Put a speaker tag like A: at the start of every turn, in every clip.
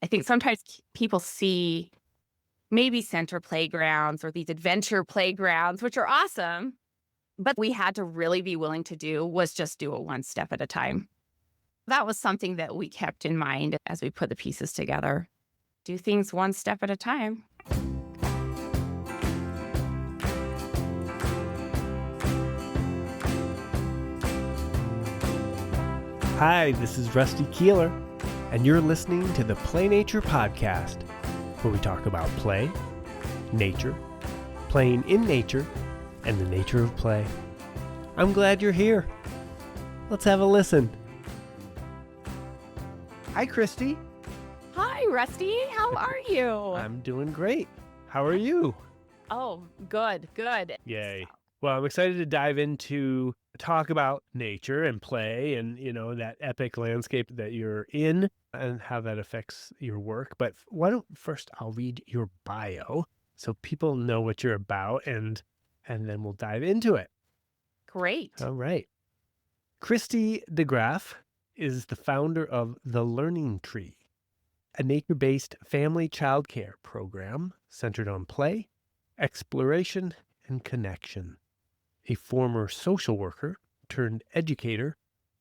A: I think sometimes people see maybe center playgrounds or these adventure playgrounds, which are awesome. But we had to really be willing to do was just do it one step at a time. That was something that we kept in mind as we put the pieces together. Do things one step at a time.
B: Hi, this is Rusty Keeler, and you're listening to the Play Nature Podcast, where we talk about play, nature, playing in nature, and the nature of play. I'm glad you're here. Let's have a listen. Hi, Kristy.
A: Hi, Rusty. How are you?
B: I'm doing great. How are you?
A: Oh, good.
B: Yay. Well, I'm excited to dive into talk about nature and play and, that epic landscape that you're in and how that affects your work. But why don't first I'll read your bio so people know what you're about and then we'll dive into it.
A: Great.
B: All right. Kristy DeGraff is the founder of The Learning Tree, a nature-based family childcare program centered on play, exploration, and connection. A former social worker turned educator,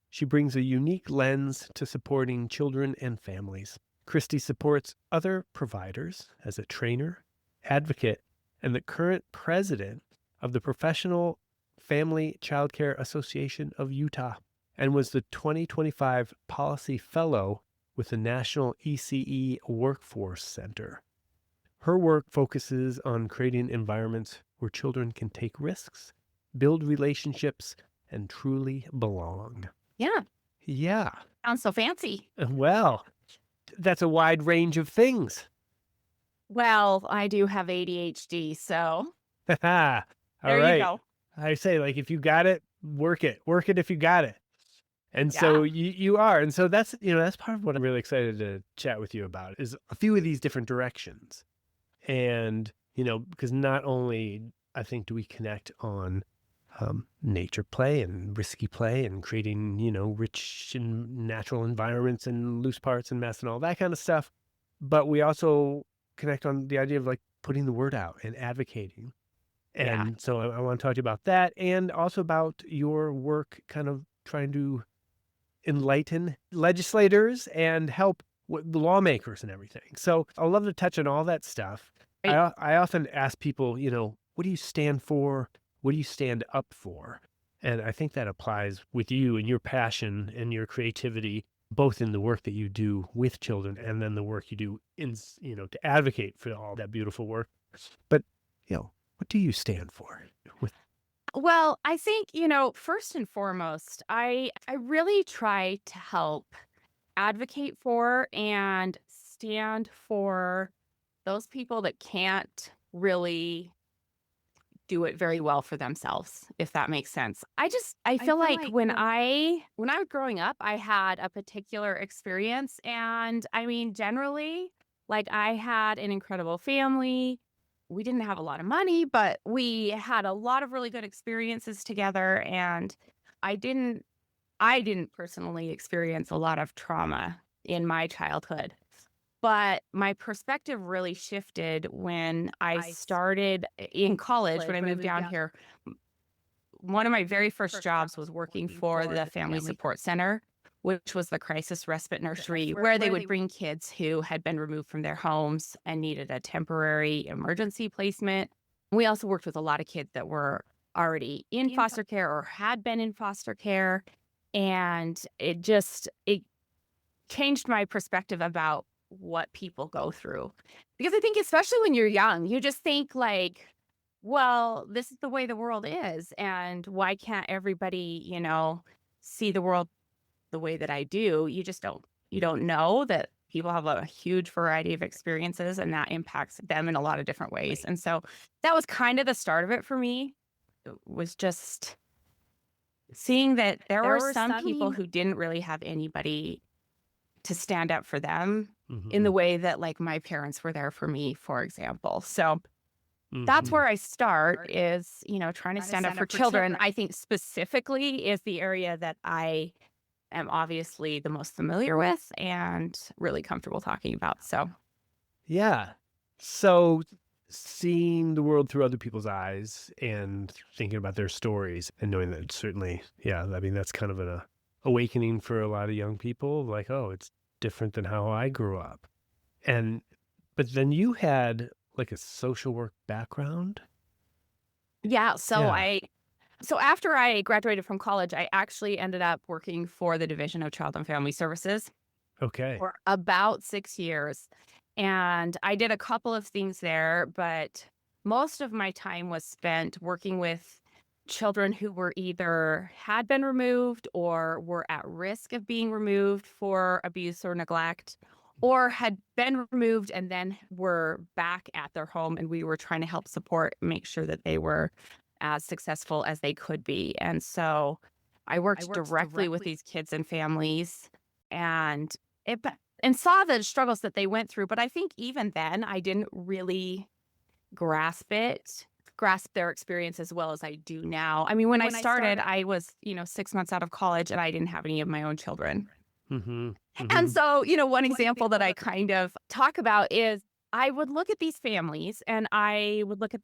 B: she brings a unique lens to supporting children and families. Kristy supports other providers as a trainer, advocate, and the current president of the Professional Family Childcare Association of Utah, and was the 2025 Policy Fellow with the National ECE Workforce Center. Her work focuses on creating environments where children can take risks, build relationships, and truly belong.
A: Yeah.
B: Yeah.
A: Sounds so fancy.
B: Well, that's a wide range of things.
A: Well, I do have ADHD, so
B: All
A: there
B: right.
A: you go.
B: I say, if you got it, work it. Work it if you got it. And so you are. And so that's part of what I'm really excited to chat with you about is a few of these different directions. And, because not only I think do we connect on nature play and risky play and creating, rich and natural environments and loose parts and mess and all that kind of stuff. But we also connect on the idea of putting the word out and advocating. And so I want to talk to you about that and also about your work kind of trying to enlighten legislators and help the lawmakers and everything. So I'd love to touch on all that stuff.
A: Right.
B: I often ask people, what do you stand for? What do you stand up for? And I think that applies with you and your passion and your creativity, both in the work that you do with children and then the work you do in, to advocate for all that beautiful work. But, what do you stand for?
A: Well, I think, first and foremost, I really try to help advocate for and stand for those people that can't really do it very well for themselves, if that makes sense. I feel like when I was growing up, I had a particular experience. And I mean, generally, I had an incredible family. We didn't have a lot of money, but we had a lot of really good experiences together. And I didn't personally experience a lot of trauma in my childhood. But my perspective really shifted when I started in college, when I moved down here. One of my very first jobs was working for the Family Support Center, which was the crisis respite nursery, where they would bring kids who had been removed from their homes and needed a temporary emergency placement. We also worked with a lot of kids that were already in foster care or had been in foster care. And it changed my perspective about what people go through. Because I think especially when you're young, you just think well, this is the way the world is. And why can't everybody, see the world the way that I do? You don't know that people have a huge variety of experiences and that impacts them in a lot of different ways.
B: Right.
A: And so that was kind of the start of it for me. It was just seeing that there were some people who didn't really have anybody to stand up for them in the way that my parents were there for me, for example. So that's where I start is, trying to stand up for children. I think specifically is the area that I am obviously the most familiar with and really comfortable talking about. So,
B: Yeah. So seeing the world through other people's eyes and thinking about their stories and knowing that certainly, yeah, I mean, that's kind of an awakening for a lot of young people. Like, oh, it's different than how I grew up. And, but then you had like a social work background.
A: yeah,
B: Yeah.
A: so after I graduated from college, I actually ended up working for the Division of Child and Family Services
B: Okay.
A: for about 6 years, and I did a couple of things there, but most of my time was spent working with children who were either had been removed or were at risk of being removed for abuse or neglect, or had been removed and then were back at their home, and we were trying to help support, make sure that they were as successful as they could be, and so I worked directly with these kids and families, and it and saw the struggles that they went through, but I think even then, I didn't really grasp their experience as well as I do now. I mean, when I started, I was, 6 months out of college, and I didn't have any of my own children.
B: Mm-hmm.
A: And
B: Mm-hmm.
A: so, one example that I kind of talk about is I would look at these families and I would look at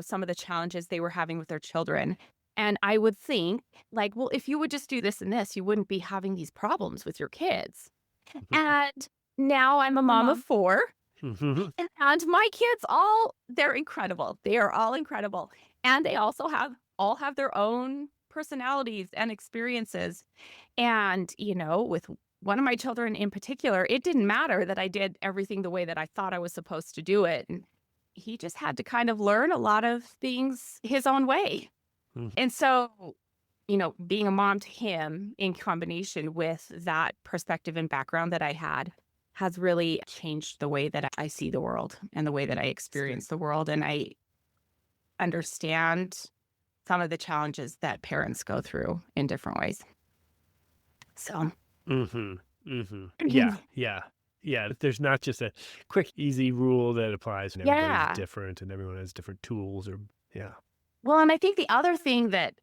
A: some of the challenges they were having with their children. And I would think, like, well, if you would just do this and this, you wouldn't be having these problems with your kids. And now I'm a mom of four,
B: Mm-hmm.
A: and my kids they're incredible. They are all incredible. And they also all have their own personalities and experiences. And, with one of my children in particular, it didn't matter that I did everything the way that I thought I was supposed to do it. And he just had to kind of learn a lot of things his own way. And so, being a mom to him in combination with that perspective and background that I had has really changed the way that I see the world and the way that I experience the world. And I understand some of the challenges that parents go through in different ways. So,
B: Mhm, mhm. Yeah, yeah, yeah, there's not just a quick, easy rule that applies and everybody's
A: yeah.
B: different and everyone has different tools or yeah.
A: Well, and I think the other thing that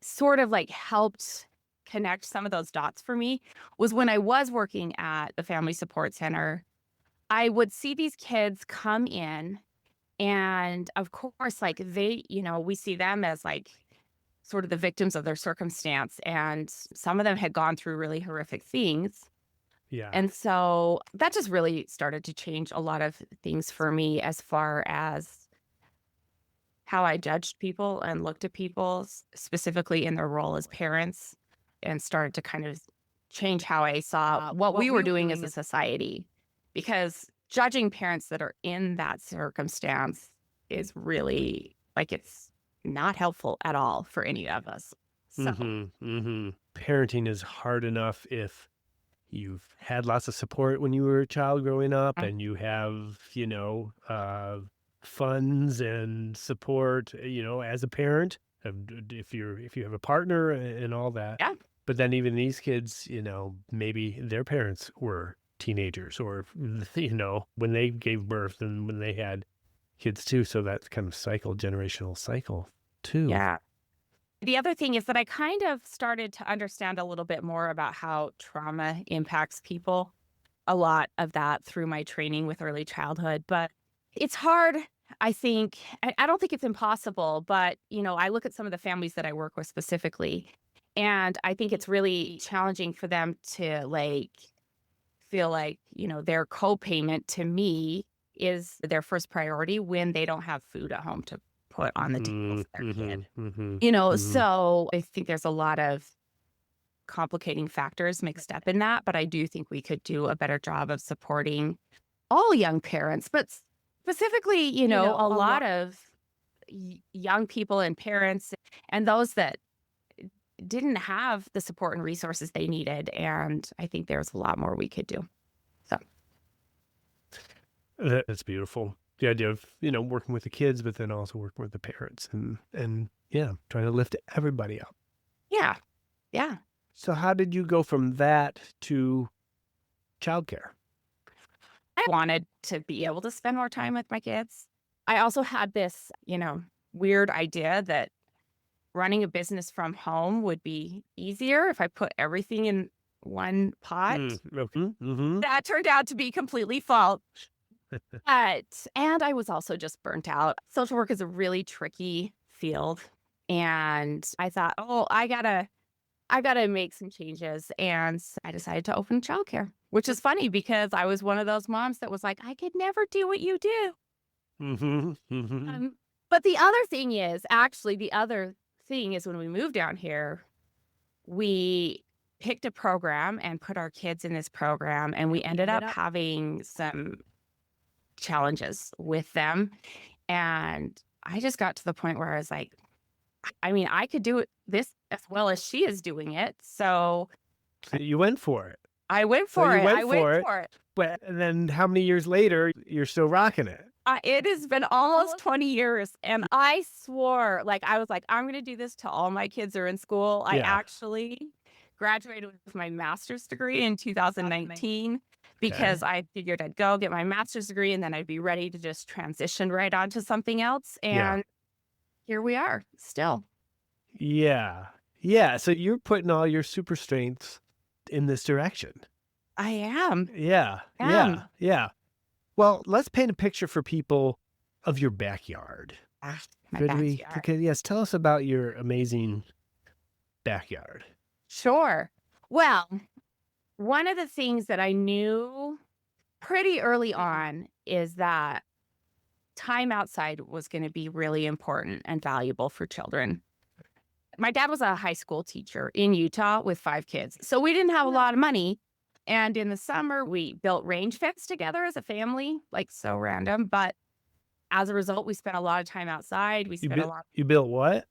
A: sort of like helped connect some of those dots for me was when I was working at the Family Support Center, I would see these kids come in. And of course, like we see them as like sort of the victims of their circumstance. And some of them had gone through really horrific things.
B: Yeah.
A: And so that just really started to change a lot of things for me as far as how I judged people and looked at people, specifically in their role as parents, and started to kind of change how I saw what we were doing as a society. Because judging parents that are in that circumstance is really like it's not helpful at all for any of us. So,
B: Mhm, mhm. Parenting is hard enough if you've had lots of support when you were a child growing up
A: mm,
B: and you have, funds and support, as a parent, if you have a partner and all that.
A: yeah.
B: But then even these kids, maybe their parents were teenagers or, when they gave birth and when they had kids too. So that's kind of generational cycle too.
A: Yeah. The other thing is that I kind of started to understand a little bit more about how trauma impacts people. A lot of that through my training with early childhood, but it's hard. I think, I don't think it's impossible, but I look at some of the families that I work with specifically, and I think it's really challenging for them to like feel like, their co-payment to me is their first priority when they don't have food at home to put on the table
B: Mm,
A: for their kid.
B: mhm, mhm,
A: You know,
B: mhm.
A: so I think there's a lot of complicating factors mixed up in that, but I do think we could do a better job of supporting all young parents, but specifically, a lot of young people and parents and those that didn't have the support and resources they needed. And I think there's a lot more we could do. So,
B: That's beautiful. The idea of, working with the kids, but then also working with the parents and yeah, trying to lift everybody up.
A: yeah, yeah.
B: So how did you go from that to childcare?
A: I wanted to be able to spend more time with my kids. I also had this, weird idea that running a business from home would be easier if I put everything in one pot.
B: Mhm.
A: That turned out to be completely false. And I was also just burnt out. Social work is a really tricky field, and I thought, "Oh, I gotta make some changes," and I decided to open childcare, which is funny because I was one of those moms that was like, "I could never do what you do."
B: Mhm. Mhm.
A: Um, but the other thing is actually, the other thing is when we moved down here, we picked a program and put our kids in this program, and we ended up having some challenges with them. And I just got to the point where I was like, I mean, I could do it this as well as she is doing it. So
B: So you went for it.
A: I went
B: So
A: for
B: you
A: it.
B: went
A: I went
B: for it,
A: for it.
B: but and then how many years later, you're still rocking it?
A: It has been almost 20 years. And I swore, like, I was like, I'm going to do this till all my kids are in school. I
B: Yeah.
A: actually graduated with my master's degree in 2019 because
B: Okay.
A: I figured I'd go get my master's degree and then I'd be ready to just transition right on to something else.
B: Yeah.
A: And here we are still.
B: Yeah. Yeah, so you're putting all your super strengths in this direction.
A: I am.
B: Yeah. Yeah.
A: Am.
B: Yeah. Well, let's paint a picture for people of your backyard.
A: My
B: Could we?
A: backyard.
B: Yes, tell us about your amazing backyard.
A: Sure. Well, one of the things that I knew pretty early on is that time outside was going to be really important and valuable for children. My dad was a high school teacher in Utah with 5 kids. So we didn't have a lot of money. And in the summer, we built range fence together as a family, like so random. But as a result, we spent a lot of time outside. We spent a lot
B: You built what?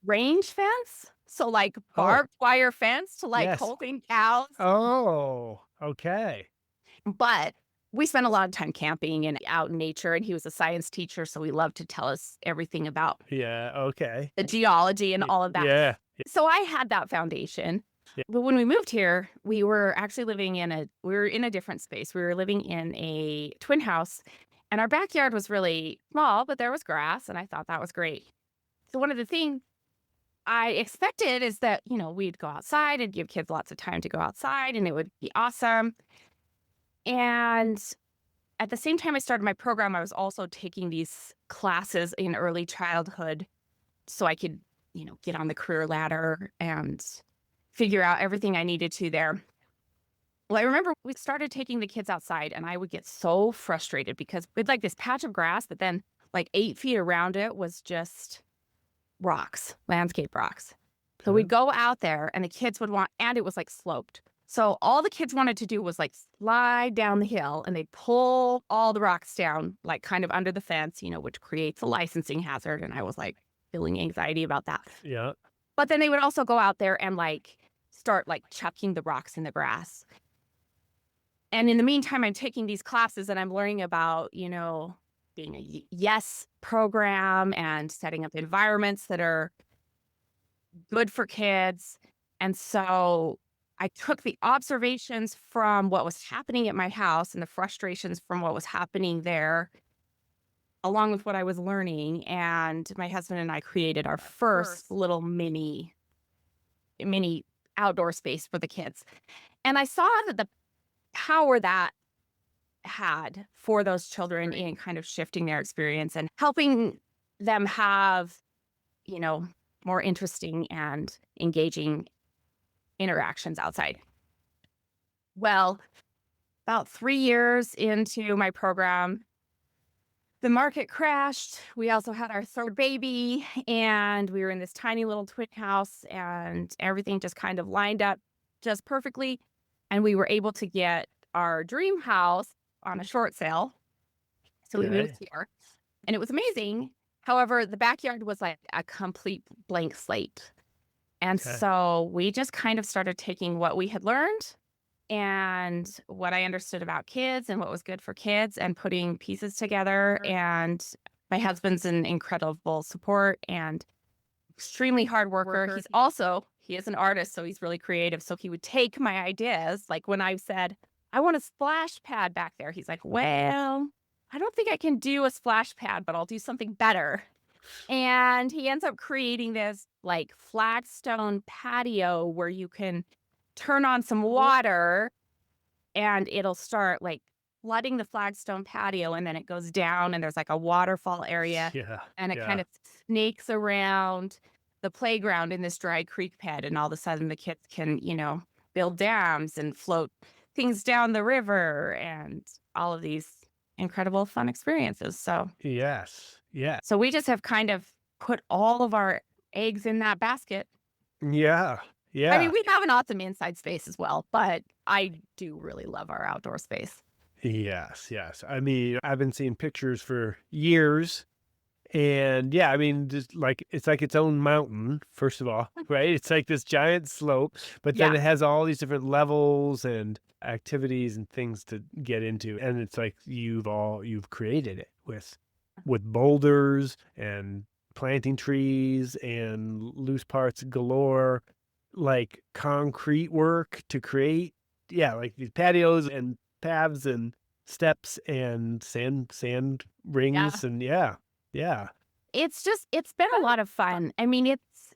A: range fence. So like
B: Oh,
A: barbed wire fence to like
B: yes.
A: holding cows.
B: Oh, okay.
A: But we spent a lot of time camping and out in nature, and he was a science teacher, so he loved to tell us everything about
B: Yeah, okay.
A: the geology and
B: Y
A: all of that.
B: yeah.
A: So I had that foundation.
B: Yeah.
A: But when we moved here, we were actually living in a different space. We were living in a twin house, and our backyard was really small, but there was grass, and I thought that was great. So one of the things I expected is that, we'd go outside and give kids lots of time to go outside, and it would be awesome. And at the same time I started my program, I was also taking these classes in early childhood so I could, get on the career ladder and figure out everything I needed to there. Well, I remember we started taking the kids outside and I would get so frustrated because we'd like this patch of grass, but then like 8 feet around it was just rocks, landscape rocks. So
B: Okay.
A: we'd go out there and the kids would and it was like sloped. So all the kids wanted to do was like slide down the hill and they'd pull all the rocks down, like kind of under the fence, which creates a licensing hazard. And I was like feeling anxiety about that.
B: Yeah.
A: But then they would also go out there and like start like chucking the rocks in the grass. And in the meantime, I'm taking these classes and I'm learning about, being a yes program and setting up environments that are good for kids. And so I took the observations from what was happening at my house and the frustrations from what was happening there, along with what I was learning. And my husband and I created our first little mini outdoor space for the kids. And I saw that the power that had for those children in kind of shifting their experience and helping them have, you know, more interesting and engaging interactions outside. Well, about 3 years into my program, the market crashed. We also had our third baby, and we were in this tiny little twin house, and everything just kind of lined up just perfectly. And we were able to get our dream house on a short sale. So we moved
B: Okay.
A: here, and it was amazing. However, the backyard was like a complete blank slate. And
B: Okay.
A: so we just kind of started taking what we had learned and what I understood about kids and what was good for kids and putting pieces together. And my husband's an incredible support and extremely hard worker. He is an artist, so he's really creative. So he would take my ideas. Like when I said, I want a splash pad back there, he's like, well, I don't think I can do a splash pad, but I'll do something better. And he ends up creating this like flagstone patio where you can turn on some water and it'll start like flooding the flagstone patio, and then it goes down and there's like a waterfall area,
B: Yeah.
A: and it kind
B: Yeah.
A: of snakes around the playground in this dry creek bed, and all of a sudden the kids can, build dams and float things down the river and all of these incredible fun experiences.
B: Yes. Yeah.
A: So we just have kind of put all of our eggs in that basket.
B: Yeah.
A: I mean,
B: Yeah.
A: we have an awesome inside space as well, but I do really love our outdoor space.
B: Yes. Yes. I mean, I've been seeing pictures for years. And yeah, I mean, just like it's like its own mountain, first of all, right? It's like this giant slope, but then
A: Yeah.
B: it has all these different levels and activities and things to get into. And it's like you've created it with boulders and planting trees and loose parts galore, like concrete work to create, yeah, like these patios and paths and steps and sand
A: Yeah.
B: rings and yeah. Yeah.
A: It's been a lot of fun. I mean, it's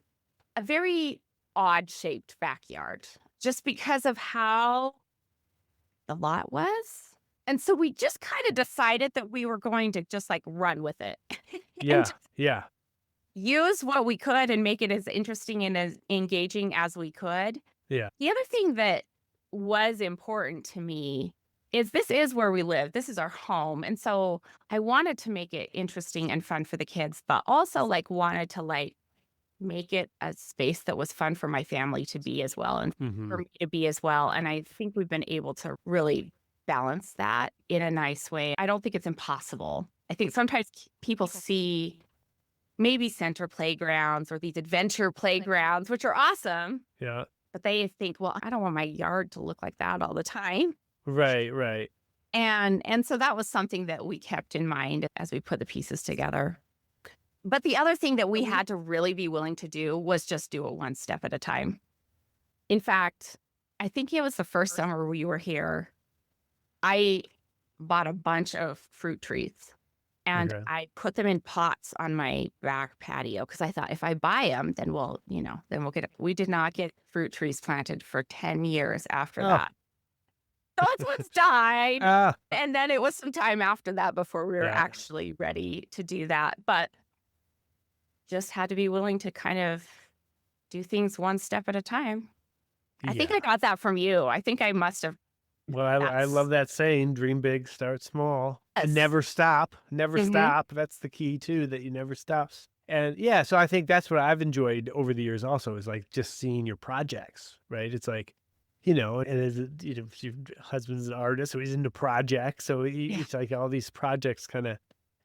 A: a very odd shaped backyard just because of how the lot was. And so we just kind of decided that we were going to just like run with it and
B: Yeah.
A: just
B: Yeah.
A: use what we could and make it as interesting and as engaging as we could.
B: Yeah.
A: The other thing that was important to me is this is where we live. This is our home. And so I wanted to make it interesting and fun for the kids, but also like wanted to like make it a space that was fun for my family to be as well and for
B: Mhm.
A: me to be as well. And I think we've been able to really balance that in a nice way. I don't think it's impossible. I think sometimes people see maybe center playgrounds or these adventure playgrounds, which are awesome,
B: Yeah.
A: but they think, well, I don't want my yard to look like that all the time.
B: Right, right.
A: And so that was something that we kept in mind as we put the pieces together. But the other thing that we had to really be willing to do was just do it one step at a time. In fact, I think it was the first summer we were here, I bought a bunch of fruit trees and
B: Okay.
A: I put them in pots on my back patio because I thought if I buy them, then we'll get it. We did not get fruit trees planted for 10 years after
B: Oh.
A: that. Those ones died.
B: Ah.
A: And then it was some time after that before we were
B: Yeah.
A: actually ready to do that. But just had to be willing to kind of do things one step at a time. I think
B: Yeah.
A: I got that from you. I think I must have.
B: Well, I
A: That's
B: love that saying, "Dream big, start small, and
A: yes.
B: never stop." Never
A: Hmm.
B: stop. That's the key too, that you never stop. And yeah, so I think that's what I've enjoyed over the years also is like just seeing your projects, right? It's like, and as your husband's an artist, so he's into projects. So
A: Yeah.
B: it's like all these projects kind of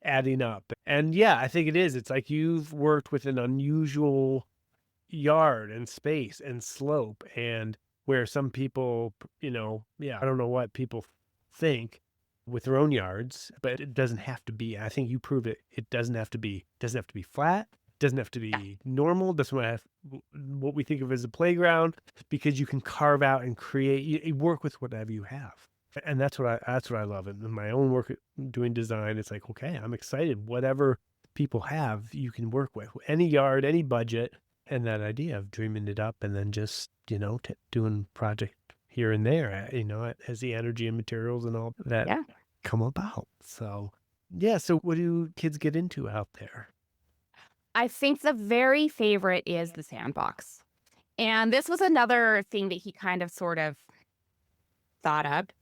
B: adding up. And yeah, I think it is. It's like you've worked with an unusual yard and space and slope and where some people, yeah, I don't know what people think with their own yards, but it doesn't have to be. I think you prove it. It doesn't have to be flat. Doesn't have to
A: Yeah.
B: be normal. Doesn't have what we think of as a playground because you can carve out and create. You work with whatever you have, and that's what I love. And in my own work doing design, it's like okay, I'm excited. Whatever people have, you can work with any yard, any budget, and that idea of dreaming it up and then just doing project here and there, as the energy and materials and all that
A: Yeah.
B: come about. So yeah. So what do kids get into out there?
A: I think the very favorite is the sandbox. And this was another thing that he kind of sort of thought up.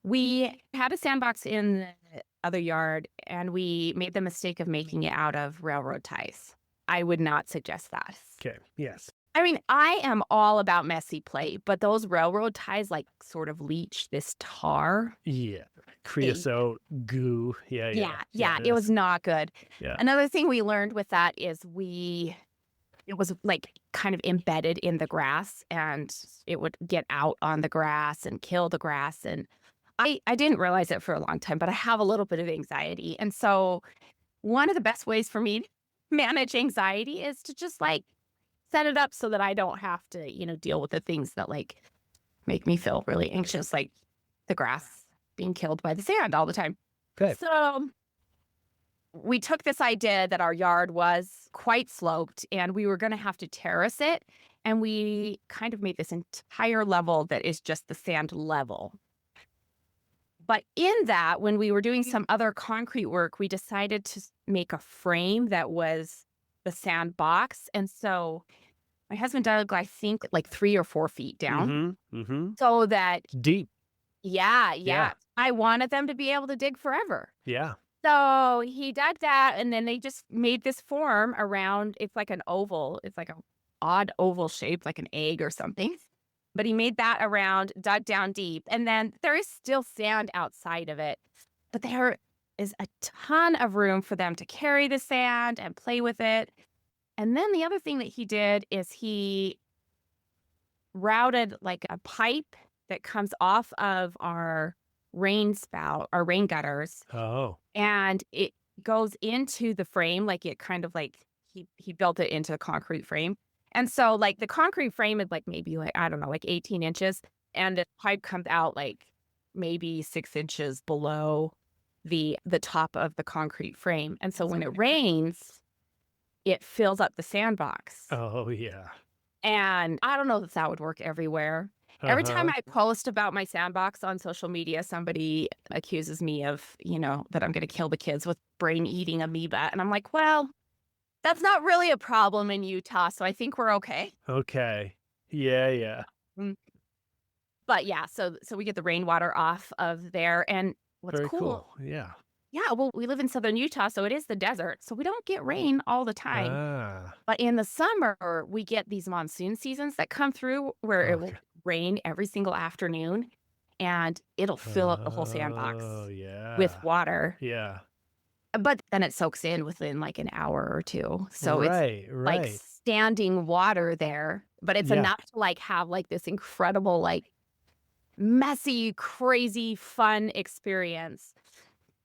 A: We had a sandbox in the other yard and we made the mistake of making it out of railroad ties. I would not suggest that.
B: Okay. Yes.
A: I mean, I am all about messy play, but those railroad ties like sort of leach this tar.
B: Yeah.
A: They,
B: Creosote, goo. Yeah. Yeah.
A: yeah, it was
B: Yes.
A: not good.
B: Yeah.
A: Another thing we learned with that is it was like kind of embedded in the grass and it would get out on the grass and kill the grass. And I didn't realize it for a long time, but I have a little bit of anxiety. And so one of the best ways for me to manage anxiety is to just like set it up so that I don't have to, deal with the things that like make me feel really anxious, like the grass being killed by the sand all the time.
B: Okay.
A: So we took this idea that our yard was quite sloped and we were going to have to terrace it. and we kind of made this entire level that is just the sand level. But in that, when we were doing some other concrete work, we decided to make a frame that was the sandbox. And so my husband dug, I think, like 3 or 4 feet down
B: Mhm. Mhm.
A: so that,
B: Deep.
A: yeah,
B: Yeah.
A: yeah, I wanted them to be able to dig forever.
B: Yeah.
A: So he dug that, and then they just made this form around. It's like an oval. It's like a odd oval shape, like an egg or something. But he made that around, dug down deep, and then there is still sand outside of it. But there is a ton of room for them to carry the sand and play with it. And then the other thing that he did is he routed like a pipe that comes off of our rain spout, our rain gutters,
B: Oh.
A: and it goes into the frame, like, it kind of like he built it into a concrete frame. And so, like, the concrete frame is, like, maybe, like, I don't know, like, 18 inches, and the pipe comes out, like, maybe 6 inches below the top of the concrete frame. And so when it rains, it fills up the sandbox.
B: Oh, yeah.
A: And I don't know if that would work everywhere. Every time
B: Uh-huh.
A: I post about my sandbox on social media, somebody accuses me of, that I'm gonna kill the kids with brain-eating amoeba, and I'm like, "Well, that's not really a problem in Utah, so I think we're okay."
B: Okay. Yeah, yeah.
A: Mm, but yeah, so we get the rainwater off of there, and what's
B: Very
A: cool.
B: cool. Yeah.
A: Yeah, well, we live in Southern Utah, so it is the desert, so we don't get rain all the time.
B: Ah.
A: But in the summer, we get these monsoon seasons that come through where it will
B: Okay.
A: rain every single afternoon, and it'll fill up the whole
B: Oh,
A: sandbox with
B: yeah.
A: water,
B: Yeah.
A: but then it soaks in within, like, an hour or 2. So it's,
B: Right,
A: like,
B: right.
A: standing water there, but it's
B: Yeah.
A: enough to, like, have, like, this incredible, like, messy, crazy, fun experience.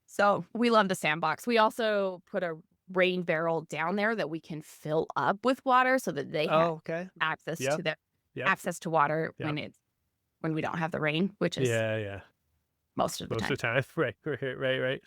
A: So, we love the sandbox. We also put a rain barrel down there that we can fill up with water so that they have
B: Oh, okay.
A: access to
B: Yep.
A: the
B: Yep.
A: access to water
B: Yep.
A: when we don't have the rain, which is
B: Yeah, yeah.
A: most of the
B: Most
A: time.
B: of the time. Right, right, right, right.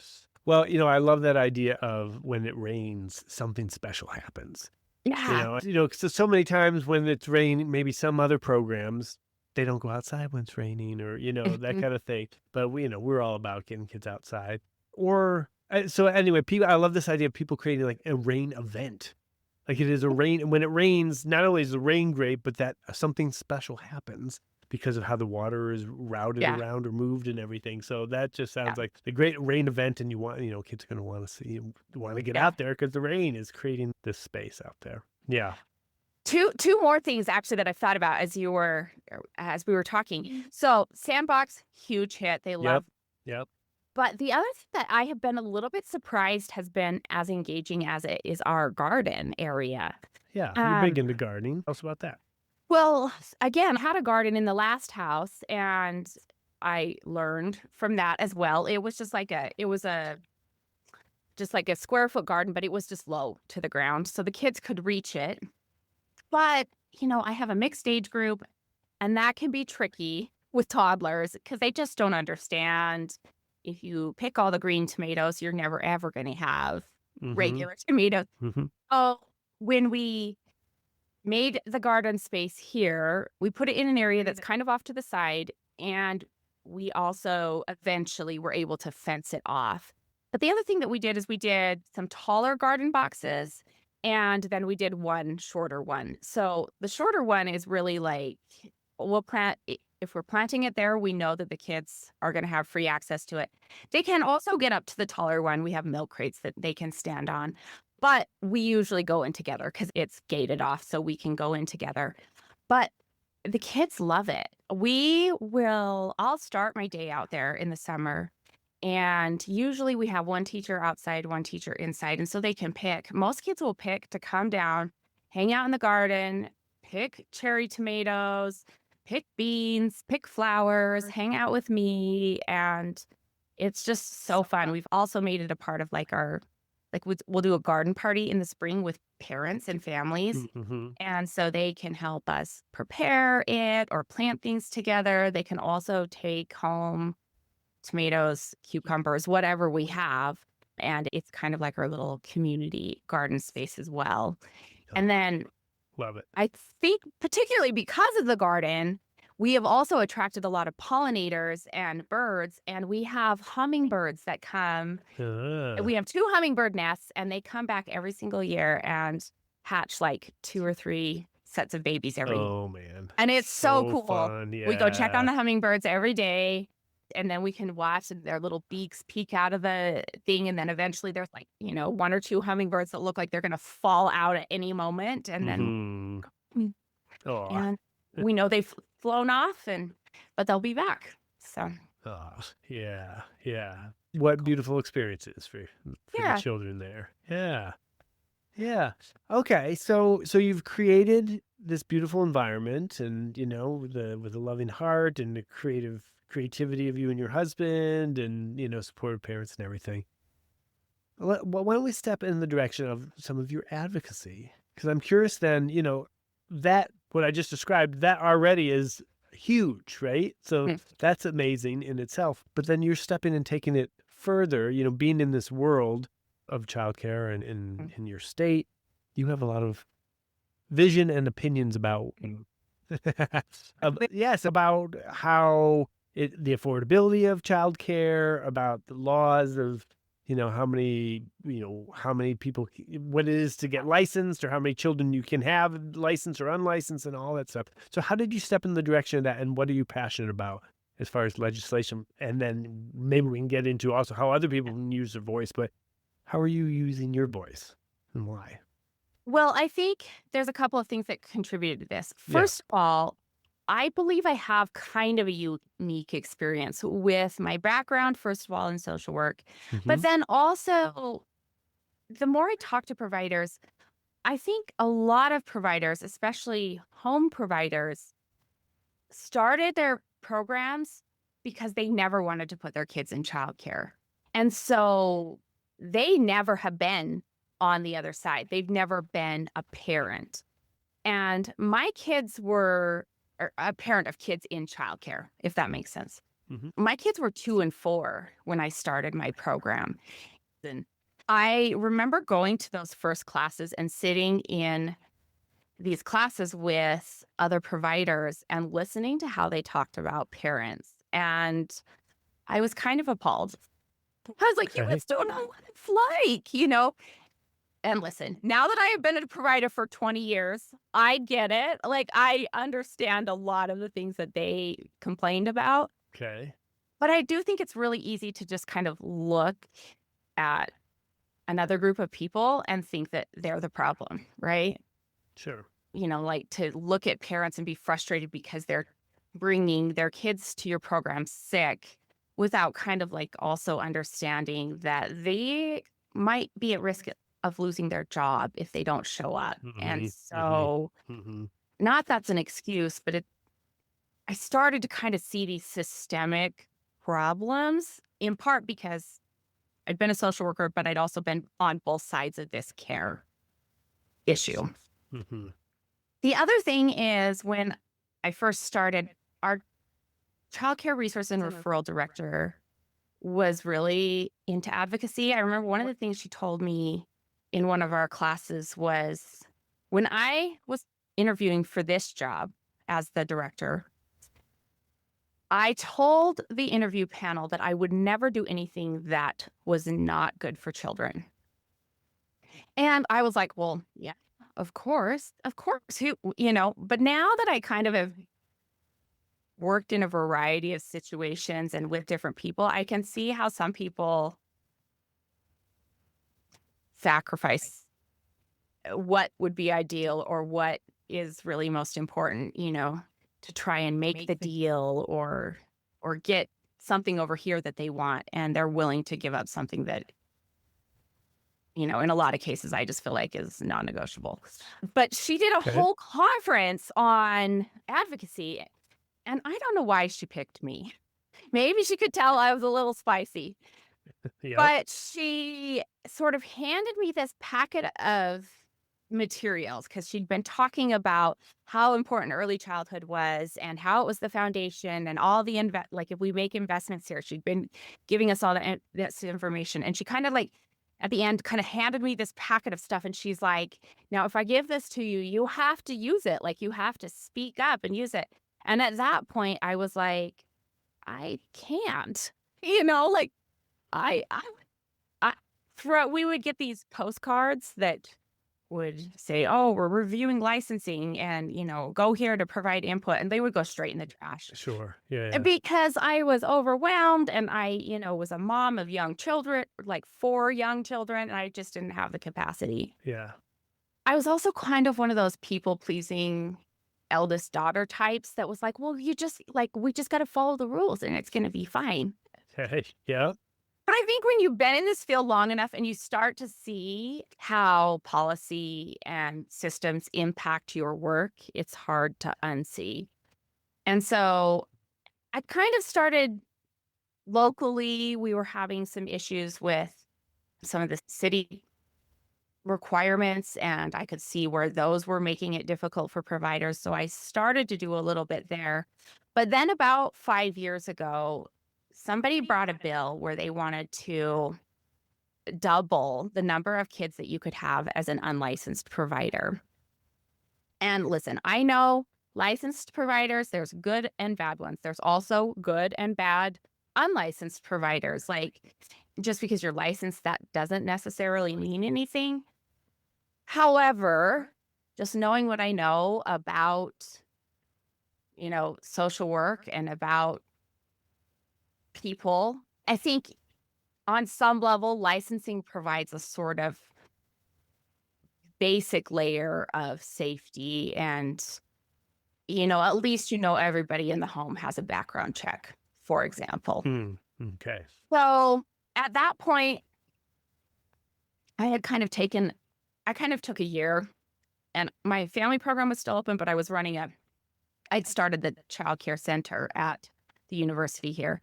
B: Well, I love that idea of when it rains, something special happens.
A: Yeah.
B: 'Cause so many times when it's raining, maybe some other programs, they don't go outside when it's raining or, that
A: Mhm.
B: kind of thing. But we're all about getting kids outside. Or so anyway, people I love this idea of people creating like a rain event. Like it is a rain, and when it rains, not only is the rain great, but that something special happens because of how the water is routed
A: Yeah,
B: around or moved and everything. So that just
A: yeah,
B: sounds like the great rain event, and kids are going to want to want to get
A: yeah.
B: out there because the rain is creating this space out there. Yeah.
A: 2 more things actually that I thought about as we were talking. So, sandbox, huge hit, they
B: Yep.
A: love.
B: Yep.
A: But the other thing that I have been a little bit surprised has been as engaging as it is our garden area.
B: Yeah. You're big
A: Um,
B: into gardening. Tell us about that.
A: well, again, I had a garden in the last house, and I learned from that as well. It was just like a square foot garden, but it was just low to the ground, so the kids could reach it. But, I have a mixed age group, and that can be tricky with toddlers because they just don't understand. If you pick all the green tomatoes, you're never ever gonna have
B: Mhm.
A: regular tomatoes.
B: Mhm.
A: Oh, when we made the garden space here, we put it in an area that's kind of off to the side, and we also eventually were able to fence it off. But the other thing that we did is we did some taller garden boxes, and then we did one shorter one. So the shorter one is really like we'll if we're planting it there, we know that the kids are going to have free access to it. They can also get up to the taller one. We have milk crates that they can stand on. But we usually go in together because it's gated off, so we can go in together. But the kids love it. I'll start my day out there in the summer, and usually we have one teacher outside, one teacher inside, and so they can pick. Most kids will pick to come down, hang out in the garden, pick cherry tomatoes, pick beans, pick flowers, hang out with me, and it's just so fun. We've also made it a part of, like, we'll do a garden party in the spring with parents and families,
B: Mhm.
A: and so they can help us prepare it or plant things together. They can also take home tomatoes, cucumbers, whatever we have, and it's kind of like our little community garden space as well.
B: Yeah.
A: And then
B: Love it.
A: I think particularly because of the garden, we have also attracted a lot of pollinators and birds, and we have hummingbirds that come.
B: Ah.
A: We have 2 hummingbird nests, and they come back every single year and hatch, like, 2 or 3 sets of babies every,
B: Oh, man.
A: and it's so
B: So
A: cool.
B: fun,
A: We go check on
B: yeah.
A: the hummingbirds every day, and then we can watch their little beaks peek out of the thing, and then eventually there's, like, 1 or 2 hummingbirds that look like they're gonna fall out at any moment, and then
B: Mhm.
A: mm,
B: Aw.
A: and we know they've flown off, but they'll be back. So,
B: Aw, yeah, yeah. What beautiful experiences for the
A: yeah.
B: children there. Yeah. Yeah. Okay. So you've created this beautiful environment and with a loving heart and the creativity of you and your husband and supportive parents and everything. Well, why don't we step in the direction of some of your advocacy? Because I'm curious then, that what I just described, that already is huge, right? So
A: Mm,
B: that's amazing in itself. But then you're stepping and taking it further, being in this world of childcare and
A: mm.
B: in your state, you have a lot of vision and opinions about yes, about how the affordability of childcare, about the laws of how many people what it is to get licensed or how many children you can have licensed or unlicensed and all that stuff. So how did you step in the direction of that and what are you passionate about as far as legislation? And then maybe we can get into also how other people can use their voice, but how are you using your voice and why?
A: Well, I think there's a couple of things that contributed to this.
B: Yeah.
A: First of all, I believe I have kind of a unique experience with my background, first of all, in social work. But
B: Hmm.
A: then also, the more I talk to providers, I think a lot of providers, especially home providers, started their programs because they never wanted to put their kids in childcare. And so they never have been on the other side. They've never been a parent. And my kids were or a parent of kids in childcare, if that makes sense.
B: Hmm.
A: My kids were 2 and 4 when I started my program. And I remember going to those first classes and sitting in these classes with other providers and listening to how they talked about parents. And I was kind of appalled. I was like, you
B: Okay.
A: guys don't know what it's like. And listen, now that I have been a provider for 20 years, I get it. Like, I understand a lot of the things that they complained about.
B: Okay.
A: But I do think it's really easy to just kind of look at another group of people and think that they're the problem, right?
B: Sure.
A: Like to look at parents and be frustrated because they're bringing their kids to your program sick without kind of like also understanding that they might be at risk of losing their job if they don't show up. And
B: Mhm, mhm,
A: so,
B: mhm.
A: not that's an excuse, but I started to kind of see these systemic problems in part because I'd been a social worker, but I'd also been on both sides of this care issue.
B: Mhm.
A: The other thing is when I first started, our childcare resource and referral director was really into advocacy. I remember one of the things she told me in one of our classes was when I was interviewing for this job as the director, I told the interview panel that I would never do anything that was not good for children. And I was like, well, yeah, of course, but now that I kind of have worked in a variety of situations and with different people, I can see how some people sacrifice what would be ideal or what is really most important, to try and make the deal or get something over here that they want and they're willing to give up something that, in a lot of cases I just feel like is non-negotiable. But she did a
B: Okay.
A: whole conference on advocacy and I don't know why she picked me. Maybe she could tell I was a little spicy.
B: Yep.
A: But she sort of handed me this packet of materials because 'cause she'd been talking about how important early childhood was and how it was the foundation and all the like, if we make investments here, she'd been giving us all this information, and she kinda, like, at the end kind of handed me this packet of stuff, and she's like, "Now, if I give this to you, you have to use it. Like, you have to speak up and use it." And at that point, I was like, "I can't." Like, I throw we would get these postcards that would say, "Oh, we're reviewing licensing and, go here to provide input," and they would go straight in the trash.
B: Sure. Yeah, yeah.
A: Because I was overwhelmed and I, was a mom of young children, like 4 young children, and I just didn't have the capacity.
B: Yeah.
A: I was also kind of one of those people-pleasing eldest daughter types that was like, "Well, we just gotta follow the rules and it's gonna be fine."
B: Hey, yeah.
A: But I think when you've been in this field long enough and you start to see how policy and systems impact your work, it's hard to unsee. And so I kind of started locally. We were having some issues with some of the city requirements, and I could see where those were making it difficult for providers. So I started to do a little bit there. But then about 5 years ago, somebody brought a bill where they wanted to double the number of kids that you could have as an unlicensed provider. And listen, I know licensed providers, there's good and bad ones. There's also good and bad unlicensed providers. Like, just because you're licensed, that doesn't necessarily mean anything. However, just knowing what I know about, social work and about people, I think on some level, licensing provides a sort of basic layer of safety and, at least everybody in the home has a background check, for example.
B: Okay.
A: So at that point, I kind of took a year, and my family program was still open, but I'd started the childcare center at the university here.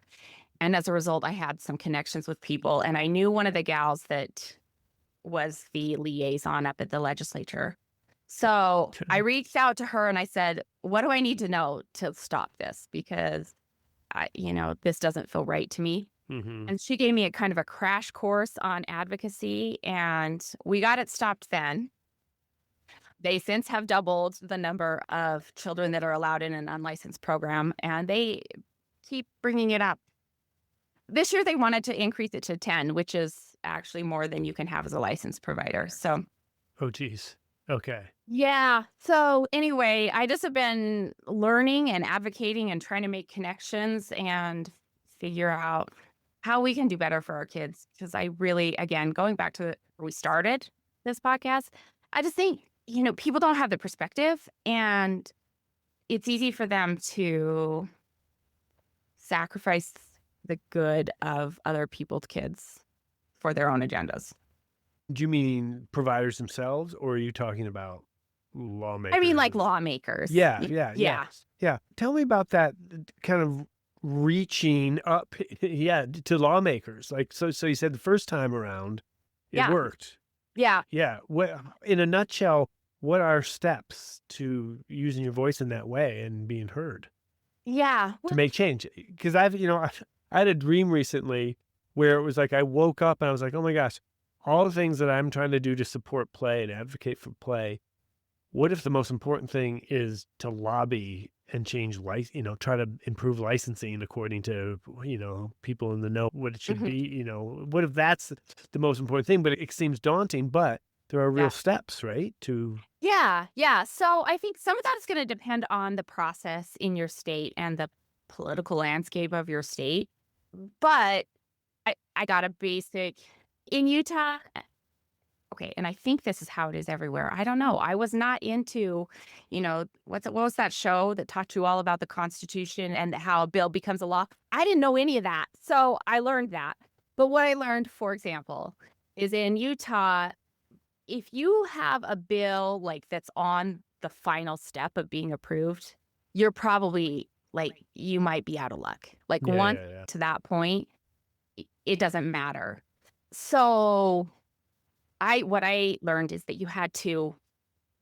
A: And as a result, I had some connections with people, and I knew one of the gals that was the liaison up at the legislature. So I reached out to her and I said, "What do I need to know to stop this? Because this doesn't feel right to me."
B: Mm-hmm.
A: And she gave me a kind of a crash course on advocacy, and we got it stopped then. They since have doubled the number of children that are allowed in an unlicensed program, and they keep bringing it up. This year, they wanted to increase it to 10, which is actually more than you can have as a licensed provider. So,
B: Oh, geez. Okay.
A: yeah. So, anyway, I just have been learning and advocating and trying to make connections and figure out how we can do better for our kids. Because I really, again, going back to where we started this podcast, I just think, people don't have the perspective, and it's easy for them to sacrifice the good of other people's kids for their own agendas.
B: Do you mean providers themselves, or are you talking about
A: I mean, like
B: lawmakers?
A: lawmakers.
B: Yeah, yeah, yeah,
A: Yeah.
B: yeah. Tell me about that kind of reaching up, yeah, to lawmakers. Like, so you said the first time around, it
A: Yeah.
B: worked.
A: Yeah.
B: Yeah. What, in a nutshell, what are steps to using your voice in that way and being heard
A: Yeah.
B: to
A: Well,
B: make change? Because I had a dream recently where it was like I woke up and I was like, oh my gosh, all the things that I'm trying to do to support play and advocate for play. What if the most important thing is to lobby and change try to improve licensing according to, people in the know what it should
A: mhm.
B: be, what if that's the most important thing? But it seems daunting, but there are real
A: Yeah.
B: steps, right? To,
A: Yeah. Yeah. So I think some of that is going to depend on the process in your state and the political landscape of your state. But I got a basic in Utah. Okay, and I think this is how it is everywhere. I don't know. I was not into, what was that show that taught you all about the Constitution and how a bill becomes a law? I didn't know any of that. So I learned that. But what I learned, for example, is in Utah, if you have a bill like that's on the final step of being approved, you're probably like you might be out of luck. Like
B: yeah,
A: once
B: yeah, yeah.
A: to that point, it doesn't matter. So what I learned is that you had to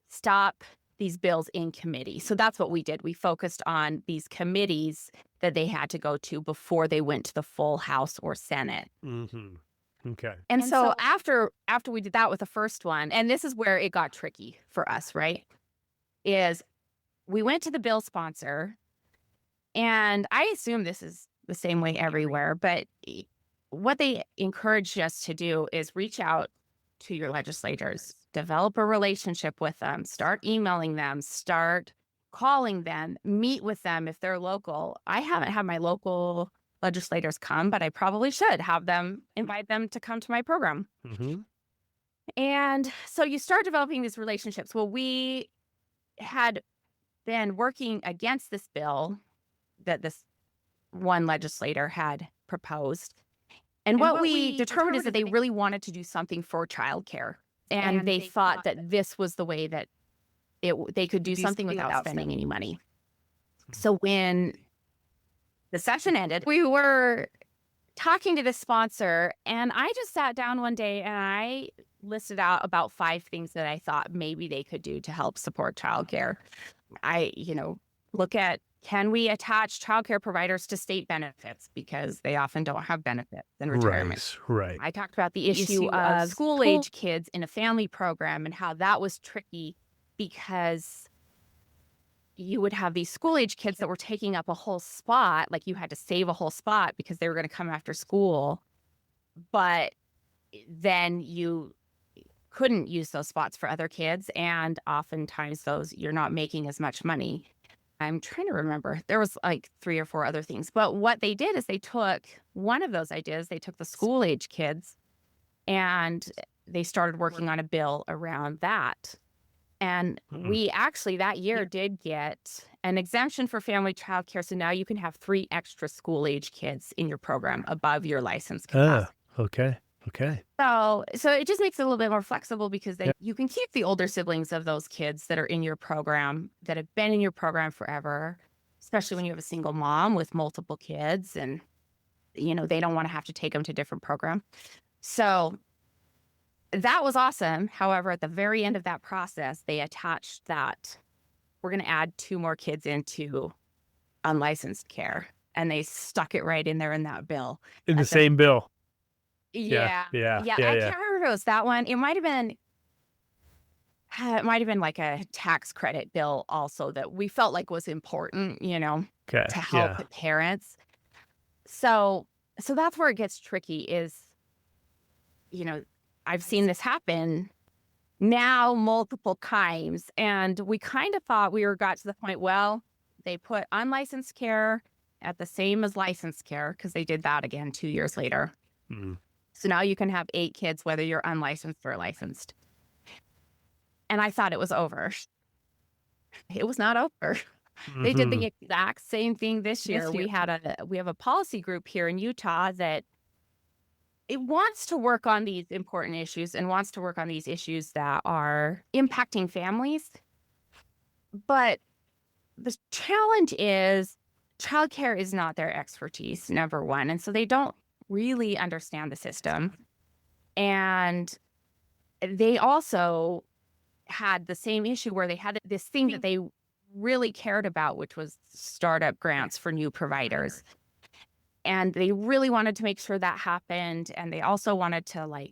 A: stop these bills in committee. So that's what we did. We focused on these committees that they had to go to before they went to the full House or Senate.
B: Hmm. Okay.
A: And so after we did that with the first one, and this is where it got tricky for us, right? Is we went to the bill sponsor, and I assume this is the same way everywhere, but what they encouraged us to do is reach out to your legislators, develop a relationship with them, start emailing them, start calling them, meet with them if they're local. I haven't had my local legislators come, but I probably should have them invite them to come to my program.
B: Hmm.
A: And so you start developing these relationships. Well, we had been working against this bill that this one legislator had proposed. And what we determined is that they really wanted to do something for childcare. And they thought that this was the way that they could do something without spending any money. So when the session ended, we were talking to the sponsor, and I just sat down one day and I listed out about 5 things that I thought maybe they could do to help support childcare. I, look at, can we attach childcare providers to state benefits because they often don't have benefits in retirement?
B: Right.
A: I talked about the issue of school age kids in a family program and how that was tricky because you would have these school age kids that were taking up a whole spot. Like you had to save a whole spot because they were going to come after school. But then you couldn't use those spots for other kids. And oftentimes you're not making as much money. I'm trying to remember. There was like 3 or 4 other things. But what they did is they took one of those ideas, they took the school age kids and they started working on a bill around that. And we actually that year did get an exemption for family childcare. So now you can have 3 extra school age kids in your program above your license capacity.
B: Okay. Okay.
A: So it just makes it a little bit more flexible because
B: Yep.
A: you can keep the older siblings of those kids that are in your program, that have been in your program forever, especially when you have a single mom with multiple kids and, they don't want to have to take them to different program. So that was awesome. However, at the very end of that process, they attached that we're going to add 2 more kids into unlicensed care. And they stuck it right in there in that bill.
B: In the same bill.
A: Yeah.
B: Yeah.
A: I can't remember if it was that one. It might have been like a tax credit bill also that we felt like was important,
B: Okay.
A: to help the parents. So that's where it gets tricky is, I've seen this happen now multiple times. And we kind of thought got to the point, well, they put unlicensed care at the same as licensed care because they did that again 2 years later.
B: Mm.
A: So now you can have 8 kids, whether you're unlicensed or licensed. And I thought it was over. It was not over. They did the exact same thing this year. We have a policy group here in Utah that it wants to work on these important issues and wants to work on these issues that are impacting families. But the challenge is childcare is not their expertise, number one. And so they don't really understand the system. And they also had the same issue where they had this thing that they really cared about, which was startup grants for new providers. And they really wanted to make sure that happened. And they also wanted to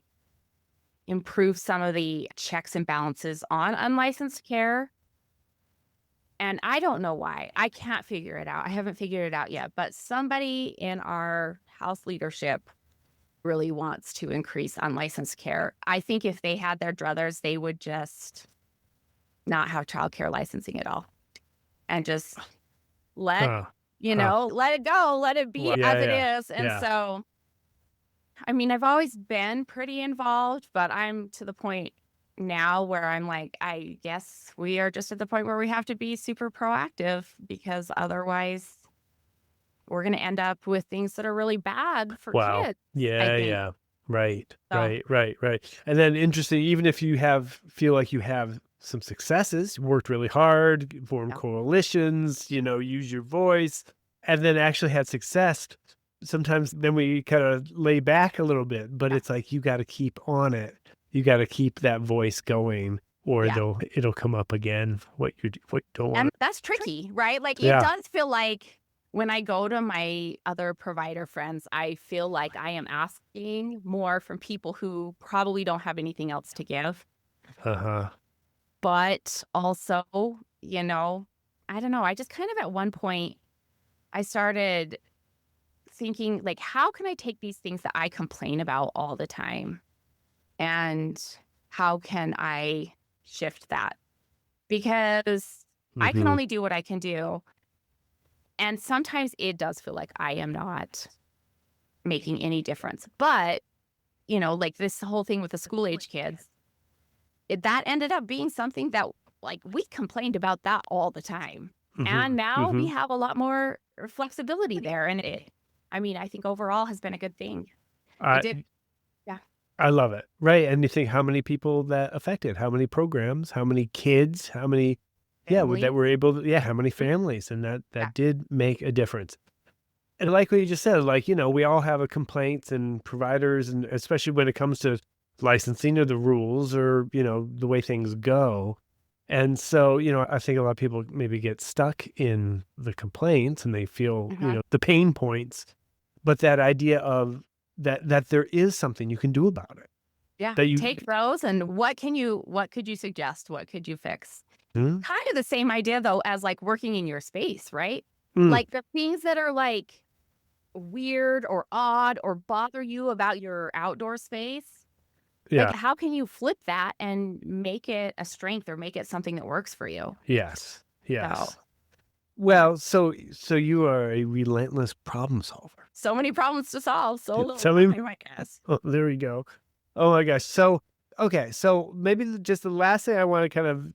A: improve some of the checks and balances on unlicensed care. And I don't know why. I can't figure it out. I haven't figured it out yet. But somebody in our House leadership really wants to increase unlicensed care. I think if they had their druthers, they would just not have childcare licensing at all and just let it go, let it be as it is. And so, I've always been pretty involved, but I'm to the point now where I'm like, I guess we are just at the point where we have to be super proactive because otherwise we're going to end up with things that are really bad for kids.
B: Yeah. Right.
A: So-
B: Right. And then interesting, even if you feel like you have some successes, worked really hard, formed coalitions, use your voice, and then actually had success, sometimes then we kind of lay back a little bit, but it's like you got to keep on it. You got to keep that voice going or it'll come up again what you don't want.
A: And that's tricky, right? Like it does feel like when I go to my other provider friends, I feel like I am asking more from people who probably don't have anything else to give.
B: Uh-huh.
A: But also, you know, I don't know, I just kind of at one point, I started thinking, like, how can I take these things that I complain about all the time, and how can I shift that? Because I can
B: Mhm.
A: only do what I can do, and sometimes it does feel like I am not making any difference. But, like this whole thing with the school age kids, that ended up being something that, like, we complained about that all the time. And
B: Mhm.
A: now we
B: Mhm.
A: have a lot more flexibility there. And I mean, I think overall has been a good thing. It did.
B: I
A: Yeah.
B: I love it. Right, and you think how many people that affected, how many programs, how many kids, how many that
A: Families.
B: were able to how many
A: Mhm.
B: families, and that
A: Yeah.
B: that did make a difference. And like what you just said, like, we all have a complaints and providers, and especially when it comes to licensing or the rules or, the way things go. And so, I think a lot of people maybe get stuck in the complaints and they feel,
A: Uh-huh.
B: the pain points, but that idea of that there is something you can do about it.
A: Yeah.
B: That you
A: Take those and what could you suggest? What could you fix?
B: Mm,
A: Kind of the same idea though as like working in your space, right?
B: mm,
A: Like the things that are like weird or odd or bother you about your outdoor space. Like
B: yeah,
A: how can you flip that and make it a strength or make it something that works for you?
B: yes,
A: So,
B: yes.
A: yeah.
B: Well, so you are a relentless problem solver.
A: So many problems to solve, so little
B: Tell me
A: time, I guess.
B: Oh, there we go. Oh my gosh. So, okay. So maybe just the last thing I want to kind of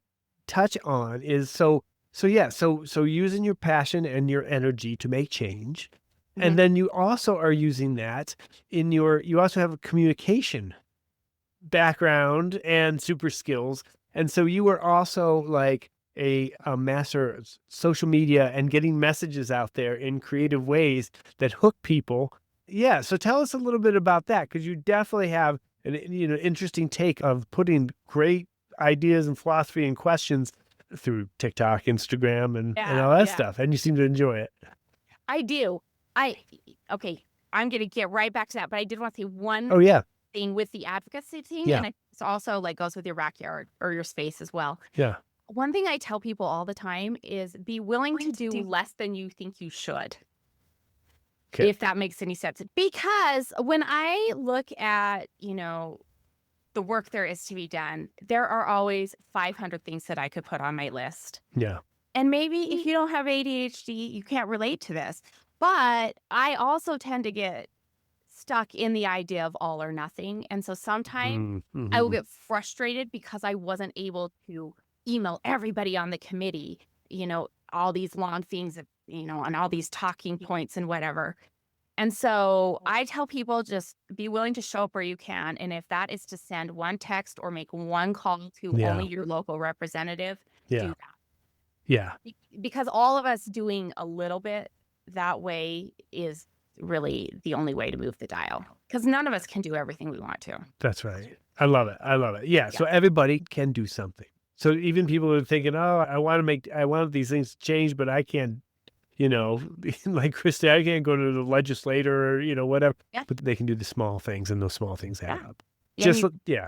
B: touch on is so using your passion and your energy to make change. And
A: Mhm.
B: then you also are using that you also have a communication background and super skills. And so you were also like a master of social media and getting messages out there in creative ways that hook people. Yeah. So tell us a little bit about that because you definitely have an interesting take of putting great ideas and philosophy and questions through TikTok, Instagram, and
A: Yeah,
B: all that
A: yeah.
B: stuff. And you seem to enjoy it.
A: I do. I okay, I'm gonna get right back to that, but I did want to say one
B: Oh yeah.
A: thing with the advocacy thing,
B: Yeah.
A: and it's also, like, goes with your backyard or your space as well.
B: Yeah.
A: One thing I tell people all the time is be willing to do less than you think you should,
B: Okay.
A: if that makes any sense. Because when I look at, the work there is to be done, there are always 500 things that I could put on my list.
B: Yeah.
A: And maybe if you don't have ADHD, you can't relate to this. But I also tend to get stuck in the idea of all or nothing. And so sometimes I will
B: Mm-hmm.
A: get frustrated because I wasn't able to email everybody on the committee, all these long things, and all these talking points and whatever. And so I tell people just be willing to show up where you can. And if that is to send one text or make one call to only
B: Yeah.
A: your local representative, do
B: Yeah.
A: that.
B: Yeah.
A: Because all of us doing a little bit that way is really the only way to move the dial. Because none of us can do everything we want to.
B: That's right. I love it. I love it. Yeah.
A: Yeah.
B: So everybody can do something. So even people who are thinking, oh, I want these things to change, but I can't, like Kristy, I can't go to the legislator or, whatever,
A: Yeah.
B: but they can do the small things and those small things add
A: Yeah.
B: up.
A: And
B: Yeah.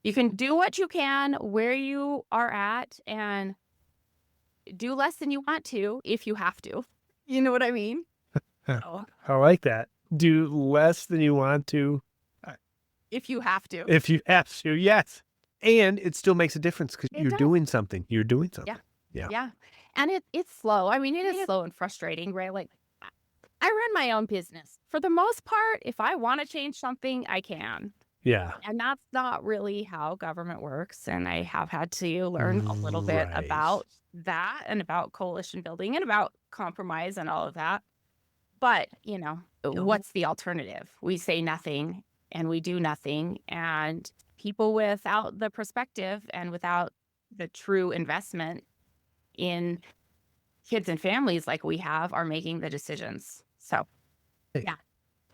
A: you can do what you can where you are at and do less than you want to if you have to. You know what I mean?
B: Huh.
A: Oh,
B: I like that. Do less than you want to uh,
A: if you have to.
B: if you have to. Yes. And it still makes a difference because
A: It
B: you're
A: does.
B: doing something. You're doing
A: Yeah.
B: something. Yeah.
A: Yeah. And it's slow. I mean, it is slow and frustrating, right? Like I run my own business. For the most part, if I want to change something, I can.
B: Yeah.
A: And that's not really how government works. And I have had to learn a little bit
B: Right.
A: about that and about coalition building and about compromise and all of that. But, what's the alternative? We say nothing and we do nothing. And people without the perspective and without the true investment in kids and families like we have are making the decisions. So,
B: Hey,
A: yeah.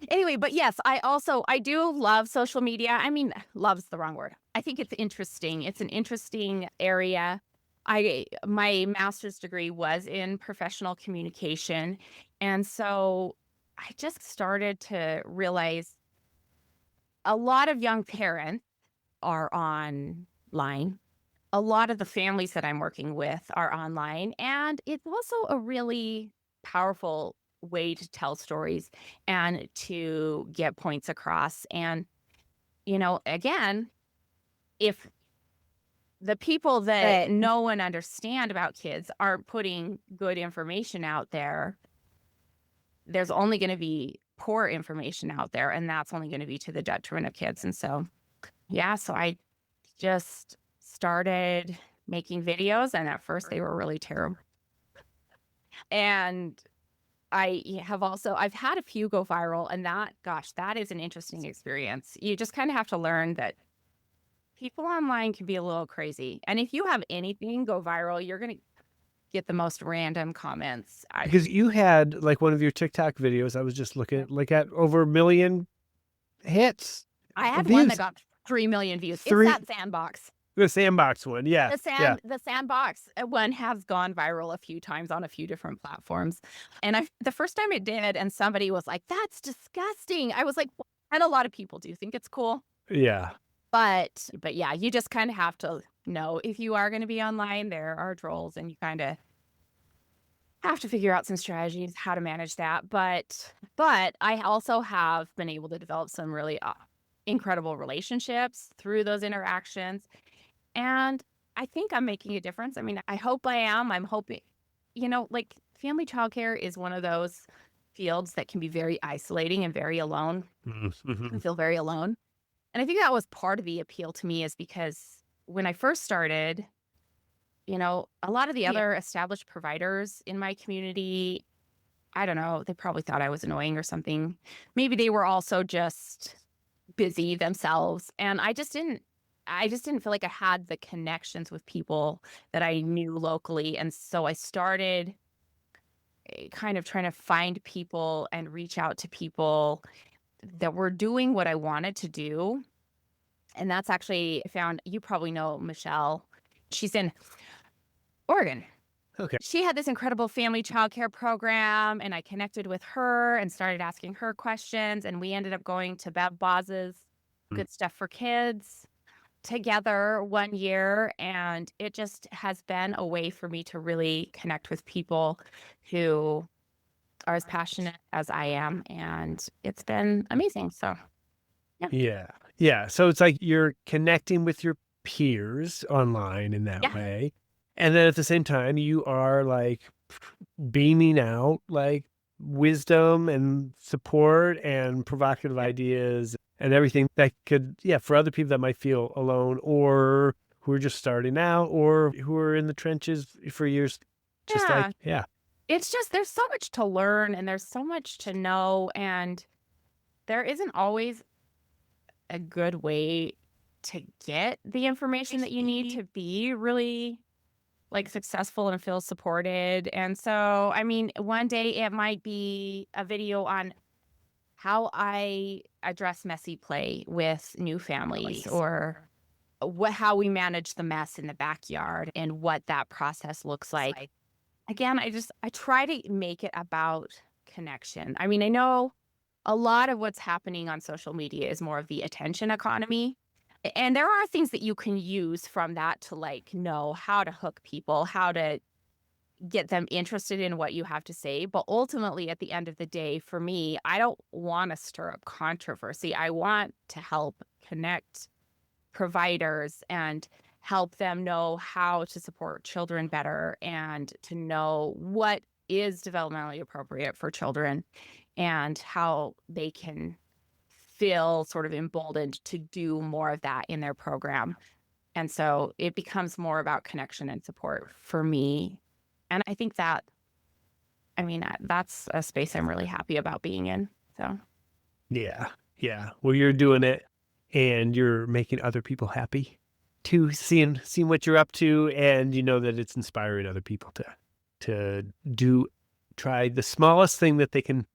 A: Anyway, but yes, I do love social media. I mean, love's the wrong word. I think it's interesting. It's an interesting area. My master's degree was in professional communication, and so I just started to realize a lot of young parents are online. A lot of the families that I'm working with are online, and it's also a really powerful way to tell stories and to get points across. And, again, if the people that
B: But
A: know and understand about kids aren't putting good information out there, there's only going to be poor information out there, and that's only going to be to the detriment of kids. And so, yeah, so I just started making videos, and at first they were really terrible. And I've had a few go viral, and gosh, that is an interesting experience. You just kind of have to learn that people online can be a little crazy. And if you have anything go viral, you're going to get the most random comments.
B: because you had like one of your TikTok videos, I was just looking like at over a million hits,
A: I had one that
B: views,
A: got 3 million views. It's
B: three,
A: that sandbox.
B: the sandbox one. Yeah. Yeah.
A: The sandbox one has gone viral a few times on a few different platforms. And the first time it did, and somebody was like, "That's disgusting." I was like, "What?" And a lot of people do think it's cool.
B: Yeah.
A: But yeah, you just kind of have to know if you are going to be online, there are trolls, and you kind of have to figure out some strategies how to manage that. But I also have been able to develop some really incredible relationships through those interactions. And I think I'm making a difference. I mean, I hope I am. I'm hoping, like family childcare is one of those fields that can be very isolating and very alone.
B: Mm-hmm.
A: I feel very alone. And I think that was part of the appeal to me, is because when I first started, a lot of the other established providers in my community, I don't know, they probably thought I was annoying or something. Maybe they were also just busy themselves. And I just didn't feel like I had the connections with people that I knew locally. And so I started kind of trying to find people and reach out to people that were doing what I wanted to do. And that's actually, I found, you probably know Michelle. She's in Oregon.
B: Okay.
A: She had this incredible family childcare program, and I connected with her and started asking her questions. And we ended up going to Bev Boz's Good Stuff for Kids together one year, and it just has been a way for me to really connect with people who are as passionate as I am, and it's been amazing. So, yeah.
B: Yeah. Yeah. So it's like you're connecting with your peers online in that
A: Yeah.
B: way. And then at the same time, you are like beaming out like wisdom and support and provocative
A: Yeah.
B: ideas and everything that could, yeah, for other people that might feel alone or who are just starting out or who are in the trenches for years, just like,
A: Yeah.
B: yeah.
A: It's just, there's so much to learn and there's so much to know, and there isn't always a good way to get the information that you need to be really like successful and feel supported. And so, I mean, one day it might be a video on how I address messy play with new families, or how we manage the mess in the backyard and what that process looks like. Again, I try to make it about connection. I mean, I know a lot of what's happening on social media is more of the attention economy. And there are things that you can use from that to like know how to hook people, how to get them interested in what you have to say. But ultimately, at the end of the day, for me, I don't want to stir up controversy. I want to help connect providers and help them know how to support children better, and to know what is developmentally appropriate for children and how they can feel sort of emboldened to do more of that in their program. And so it becomes more about connection and support for me. And I think that, I mean, that's a space I'm really happy about being in. So,
B: Yeah. Yeah. Well, you're doing it and you're making other people happy too, seeing what you're up to, and you know that it's inspiring other people to do try the smallest thing that they can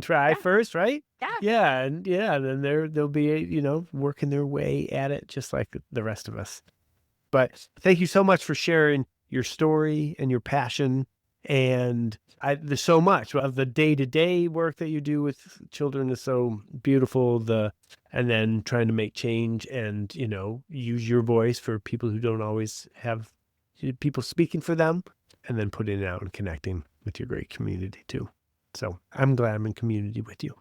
B: try
A: yeah,
B: first, right?
A: yeah.
B: Yeah, and yeah, then they'll be, working their way at it just like the rest of us. But thank you so much for sharing your story and your passion. And there's so much of the day-to-day work that you do with children is so beautiful. And then trying to make change and, use your voice for people who don't always have people speaking for them, and then putting it out and connecting with your great community too. So I'm glad I'm in community with you.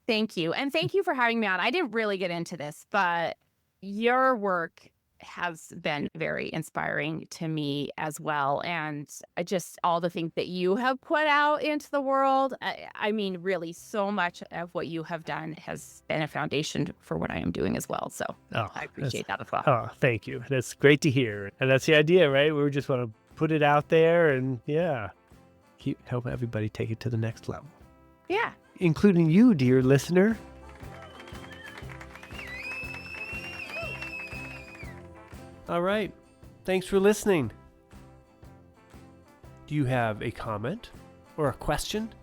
A: Thank you. And thank you for having me on. I didn't really get into this, but your work has been very inspiring to me as well. And just all the things that you have put out into the world. I mean, really, so much of what you have done has been a foundation for what I am doing as well. So I appreciate that as well.
B: Oh, thank you. That's great to hear. And that's the idea, right? We just want to put it out there and help everybody take it to the next level.
A: Yeah.
B: Including you, dear listener. All right. Thanks for listening. Do you have a comment or a question?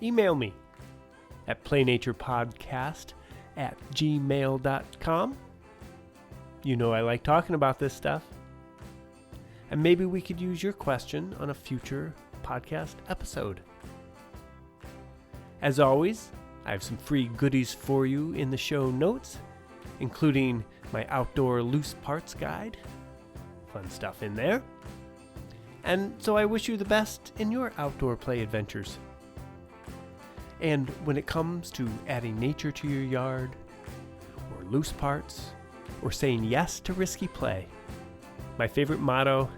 B: Email me at playnaturepodcast@gmail.com. You know I like talking about this stuff. And maybe we could use your question on a future podcast episode. As always, I have some free goodies for you in the show notes, including my outdoor loose parts guide. Fun stuff in there. And so I wish you the best in your outdoor play adventures. And when it comes to adding nature to your yard, or loose parts, or saying yes to risky play, my favorite motto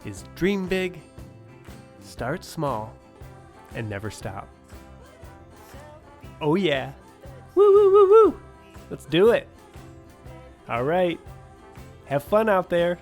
B: is dream big, start small, and never stop. Oh yeah. Woo, woo, woo, woo. Let's do it. All right. Have fun out there.